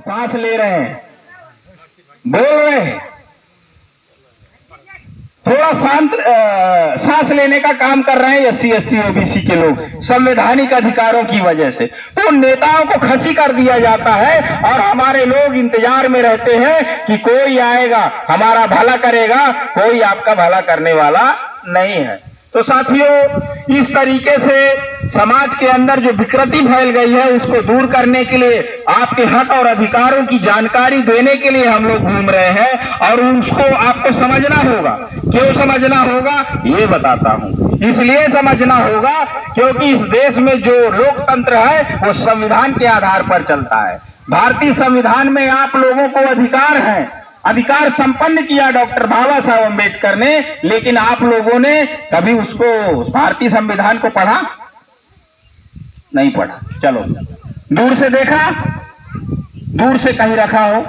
सांस ले रहे हैं, बोल रहे हैं, थोड़ा शांत सांस लेने का काम कर रहे हैं SC ST OBC के लोग संवैधानिक अधिकारों की वजह से। तो नेताओं को खसी कर दिया जाता है और हमारे लोग इंतजार में रहते हैं कि कोई आएगा हमारा भला करेगा, कोई आपका भला करने वाला नहीं है। तो साथियों, इस तरीके से समाज के अंदर जो विकृति फैल गई है उसको दूर करने के लिए, आपके हक और अधिकारों की जानकारी देने के लिए हम लोग घूम रहे हैं और उसको आपको समझना होगा। क्यों समझना होगा ये बताता हूं। इसलिए समझना होगा क्योंकि इस देश में जो लोकतंत्र है वो संविधान के आधार पर चलता है। भारतीय संविधान में आप लोगों को अधिकार है, अधिकार संपन्न किया डॉक्टर बाबा साहब अम्बेडकर ने, लेकिन आप लोगों ने कभी उसको भारतीय संविधान को पढ़ा नहीं पढ़ा। चलो दूर से देखा, दूर से कहीं रखा हो,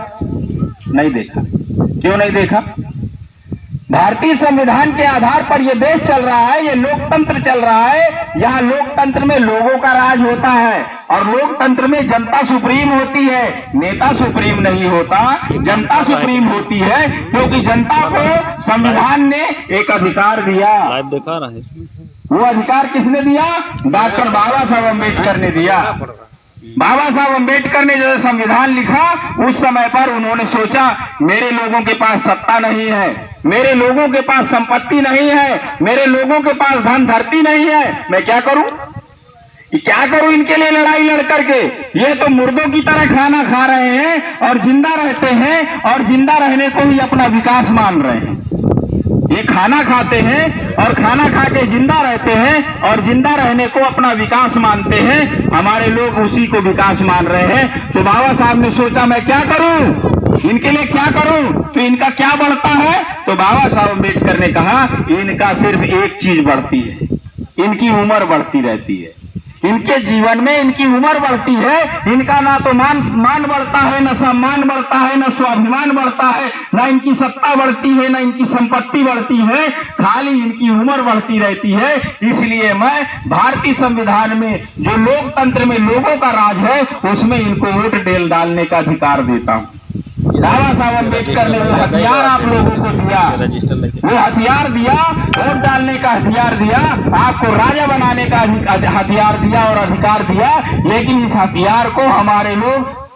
नहीं देखा। क्यों नहीं देखा? भारतीय संविधान के आधार पर यह देश चल रहा है, ये लोकतंत्र चल रहा है। यहाँ लोकतंत्र में लोगों का राज होता है और लोकतंत्र में जनता सुप्रीम होती है, नेता सुप्रीम नहीं होता, जनता सुप्रीम होती है। क्योंकि जनता को संविधान ने एक अधिकार दिया। लाइव दिखा रहा है। वो अधिकार किसने दिया? डॉक्टर बाबा साहब अम्बेडकर ने दिया। बाबा साहब अम्बेडकर ने जो संविधान लिखा उस समय पर उन्होंने सोचा मेरे लोगों के पास सत्ता नहीं है, मेरे लोगों के पास संपत्ति नहीं है, मेरे लोगों के पास धन धरती नहीं है, मैं क्या करूं? क्या करूं इनके लिए लड़ाई लड़ करके? ये तो मुर्दों की तरह खाना खा रहे हैं और जिंदा रहते हैं और जिंदा रहने को ही अपना विकास मान रहे हैं। ये खाना खाते हैं और खाना खा के जिंदा रहते हैं और जिंदा रहने को अपना विकास मानते हैं। हमारे लोग उसी को विकास मान रहे हैं। तो बाबा साहब ने सोचा मैं क्या करूं, इनके लिए क्या करूं? तो इनका क्या बढ़ता है? तो बाबा साहब अम्बेडकर ने कहा इनका सिर्फ एक चीज बढ़ती है, इनकी उम्र बढ़ती रहती है। इनके जीवन में इनकी उम्र बढ़ती है, इनका ना तो मान बढ़ता है, न सम्मान बढ़ता है, न स्वाभिमान बढ़ता है, न इनकी सत्ता बढ़ती है, न इनकी संपत्ति बढ़ती है, खाली इनकी उम्र बढ़ती रहती है। इसलिए मैं भारतीय संविधान में जो लोकतंत्र में लोगों का राज है उसमें इनको वोट डालने का अधिकार देता हूँ। बाबा साहब अम्बेडकर ने वो हथियार आप लोगों को दिया, वो हथियार दिया, वोट डालने का हथियार दिया, आपको राजा बनाने का हथियार दिया और अधिकार दिया। लेकिन इस हथियार को हमारे लोग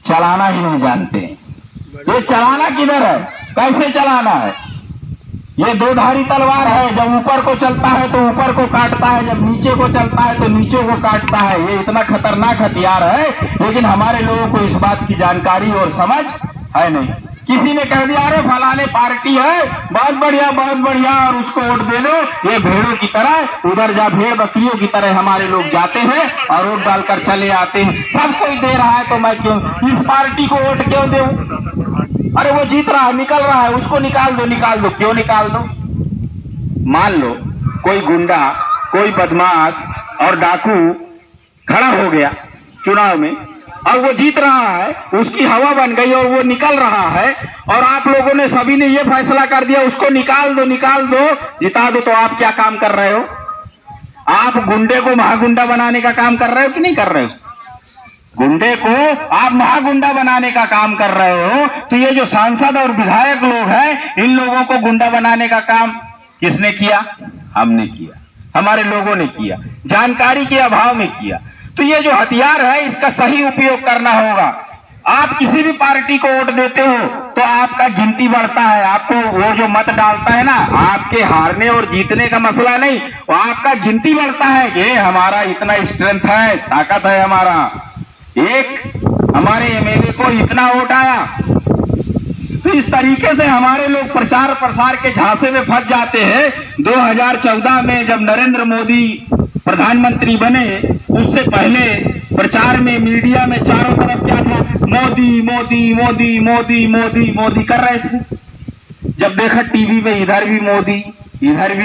चलाना ही नहीं जानते। ये चलाना किधर है, कैसे चलाना है? ये दो-धारी तलवार है, जब ऊपर को चलता है तो ऊपर को काटता है, जब नीचे को चलता है तो नीचे को काटता है। ये इतना खतरनाक हथियार है, लेकिन हमारे लोगों को इस बात की जानकारी और समझ है नहीं। किसी ने कह दिया अरे फलाने पार्टी है, बहुत बढ़िया और उसको वोट दे दो। ये भेड़ों की तरह उधर जा, भेड़ बकरियों की तरह हमारे लोग जाते हैं और वोट डालकर चले आते हैं। सब कोई दे रहा है तो मैं क्यों इस पार्टी को वोट क्यों दूं? अरे वो जीत रहा है, निकल रहा है, उसको निकाल दो। क्यों निकाल दो? मान लो कोई गुंडा, कोई बदमाश और डाकू खड़ा हो गया चुनाव में और वो जीत रहा है, उसकी हवा बन गई और वो निकल रहा है और आप लोगों ने सभी ने ये फैसला कर दिया उसको निकाल दो, जिता दो। तो आप क्या काम कर रहे हो? आप गुंडे को महागुंडा बनाने का काम कर रहे हो कि नहीं कर रहे हो? गुंडे को आप महागुंडा बनाने का काम कर रहे हो। तो ये जो सांसद और विधायक लोग हैं, इन लोगों को गुंडा बनाने का काम किसने किया? हमने किया, हमारे लोगों ने किया, जानकारी के अभाव में किया। तो ये जो हथियार है इसका सही उपयोग करना होगा। आप किसी भी पार्टी को वोट देते हो तो आपका गिनती बढ़ता है, आपको वो जो मत डालता है ना, आपके हारने और जीतने का मसला नहीं, वो आपका गिनती बढ़ता है कि हमारा इतना स्ट्रेंथ है, ताकत है हमारा, एक हमारे एमएलए को इतना वोट आया। तो इस तरीके से हमारे लोग प्रचार प्रसार के झांसे में फंस जाते हैं। 2014 में जब नरेंद्र मोदी प्रधानमंत्री बने उससे पहले प्रचार में मीडिया में चारों तरफ क्या था? मोदी कर रहे थे। जब देखा टीवी में इधर भी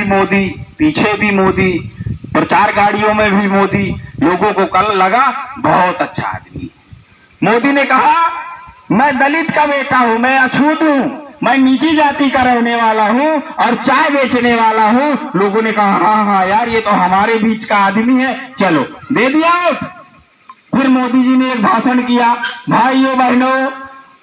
मोदी, पीछे भी मोदी, प्रचार गाड़ियों में भी मोदी, लोगों को कल लगा बहुत अच्छा आदमी। मोदी ने कहा मैं दलित का बेटा हूं, मैं अछूत हूं, मैं नीची जाति का रहने वाला हूं और चाय बेचने वाला हूं। लोगों ने कहा हाँ यार ये तो हमारे बीच का आदमी है, चलो दे दिया। फिर मोदी जी ने एक भाषण किया, भाइयों बहनों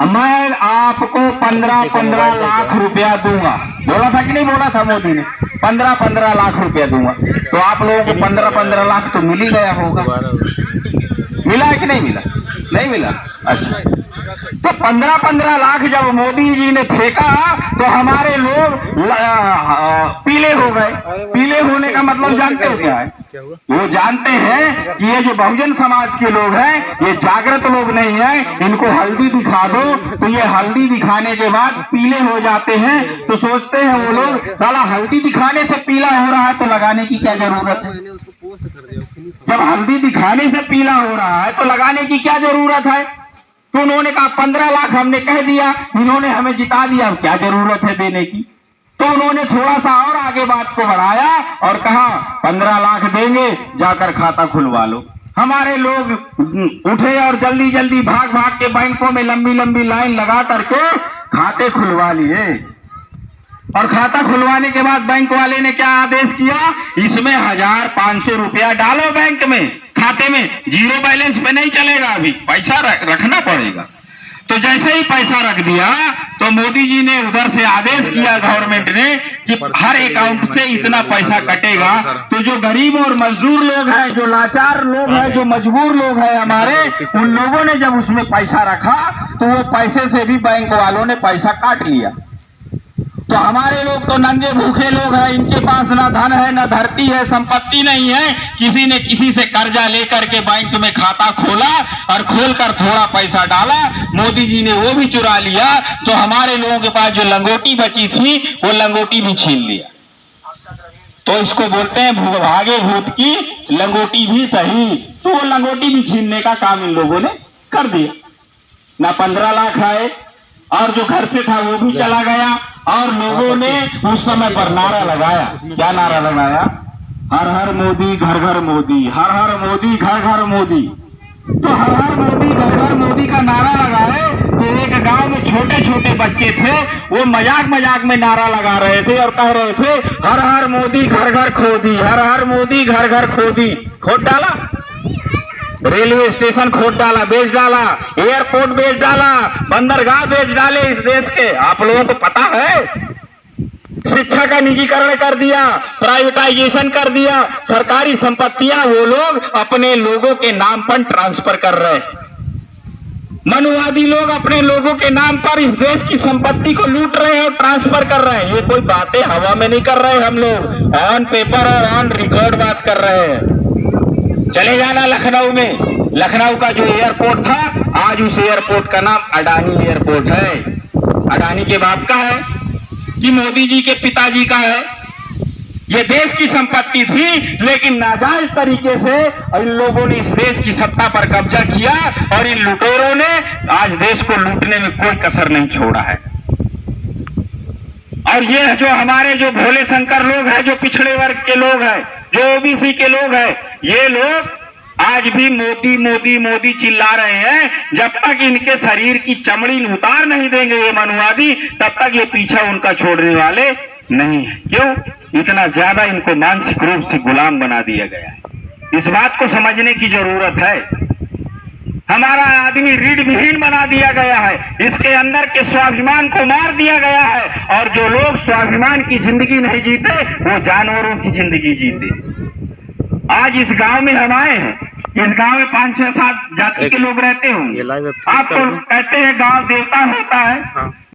मैं आपको 15-15 लाख रुपया दूंगा। बोला था कि नहीं बोला था मोदी ने? 15-15 लाख रुपया दूंगा। तो आप लोगों को 15-15 लाख तो मिल ही गया होगा। मिला है कि नहीं मिला? नहीं मिला। अच्छा, तो 15-15 लाख जब मोदी जी ने फेंका तो हमारे लोग पीले हो गए। पीले होने का मतलब जानते हो क्या है? वो जानते हैं कि ये जो बहुजन समाज के लोग हैं ये जागृत लोग नहीं है, इनको हल्दी दिखा दो तो ये हल्दी दिखाने के बाद पीले हो जाते हैं। तो सोचते हैं वो लोग साला हल्दी दिखाने से पीला हो रहा है तो लगाने की क्या जरूरत है? जब हल्दी दिखाने से पीला हो रहा है तो लगाने की क्या जरूरत है? तो उन्होंने कहा 15 लाख हमने कह दिया, इन्होंने हमें जिता दिया, क्या जरूरत है देने की? तो उन्होंने थोड़ा सा और आगे बात को बढ़ाया और कहा 15 लाख देंगे, जाकर खाता खुलवा लो। हमारे लोग उठे और जल्दी जल्दी भाग भाग के बैंकों में लंबी लंबी लाइन लगा करके खाते खुलवा लिए। और खाता खुलवाने के बाद बैंक वाले ने क्या आदेश किया? इसमें 1500 रुपया डालो बैंक में, खाते में, जीरो बैलेंस पे नहीं चलेगा, अभी पैसा रखना पड़ेगा। तो जैसे ही पैसा रख दिया तो मोदी जी ने उधर से आदेश किया गवर्नमेंट ने कि हर अकाउंट से इतना पैसा कटेगा। तो जो गरीब और मजदूर लोग हैं, जो लाचार लोग हैं, जो मजबूर लोग हैं हमारे, उन लोगों ने जब उसमें पैसा रखा तो वो पैसे से भी बैंक वालों ने पैसा काट लिया। तो हमारे लोग तो नंगे भूखे लोग हैं, इनके पास ना धन है, ना धरती है, संपत्ति नहीं है। किसी ने किसी से कर्जा लेकर के बैंक में खाता खोला और खोलकर थोड़ा पैसा डाला, मोदी जी ने वो भी चुरा लिया। तो हमारे लोगों के पास जो लंगोटी बची थी वो लंगोटी भी छीन लिया। तो इसको बोलते हैं भागे भूत की लंगोटी भी सही। तो वो लंगोटी भी छीनने का काम इन लोगों ने कर दिया। ना 15 लाख आए और जो घर से था वो भी चला गया। और लोगों ने उस समय पर नारा लगाया, क्या नारा लगाया? हर हर मोदी घर घर मोदी, हर हर मोदी घर घर मोदी। तो हर हर मोदी घर घर मोदी का नारा लगाए तो एक गांव में छोटे छोटे बच्चे थे, वो मजाक मजाक में नारा लगा रहे थे और कह रहे थे हर हर मोदी घर घर खोदी, हर हर मोदी घर घर खोदी। खोद डाला, रेलवे स्टेशन खोद डाला, बेच डाला, एयरपोर्ट बेच डाला, बंदरगाह बेच डाले इस देश के। आप लोगों को पता है? शिक्षा का निजीकरण कर दिया, प्राइवेटाइजेशन कर दिया, सरकारी संपत्तियां वो लोग अपने लोगों के नाम पर ट्रांसफर कर रहे हैं। मनुवादी लोग अपने लोगों के नाम पर इस देश की संपत्ति को लूट रहे हैं और ट्रांसफर कर रहे हैं। ये कोई बातें हवा में नहीं कर रहे, हम लोग ऑन पेपर और ऑन रिकॉर्ड बात कर रहे हैं। चले जाना लखनऊ में, लखनऊ का जो एयरपोर्ट था आज उस एयरपोर्ट का नाम अडानी एयरपोर्ट है। अडानी के बाप का है कि मोदी जी के पिताजी का है? ये देश की संपत्ति थी, लेकिन नाजायज तरीके से इन लोगों ने इस देश की सत्ता पर कब्जा किया और इन लुटेरों ने आज देश को लूटने में कोई कसर नहीं छोड़ा है। और ये जो हमारे जो भोले शंकर लोग हैं, जो पिछड़े वर्ग के लोग हैं, जो ओबीसी के लोग हैं, ये लोग आज भी मोदी मोदी मोदी चिल्ला रहे हैं। जब तक इनके शरीर की चमड़ी उतार नहीं देंगे ये मनुवादी, तब तक ये पीछा उनका छोड़ने वाले नहीं है। क्यों? इतना ज्यादा इनको मानसिक रूप से गुलाम बना दिया गया है। इस बात को समझने की जरूरत है। हमारा आदमी रीढ़ विहीन बना दिया गया है, इसके अंदर के स्वाभिमान को मार दिया गया है। और जो लोग स्वाभिमान की जिंदगी नहीं जीते वो जानवरों की जिंदगी जीते। आज इस गांव में हम आए हैं, इस गांव में 5, 6, 7 जाति के लोग रहते होंगे। आप तो कहते हैं गांव देवता होता है।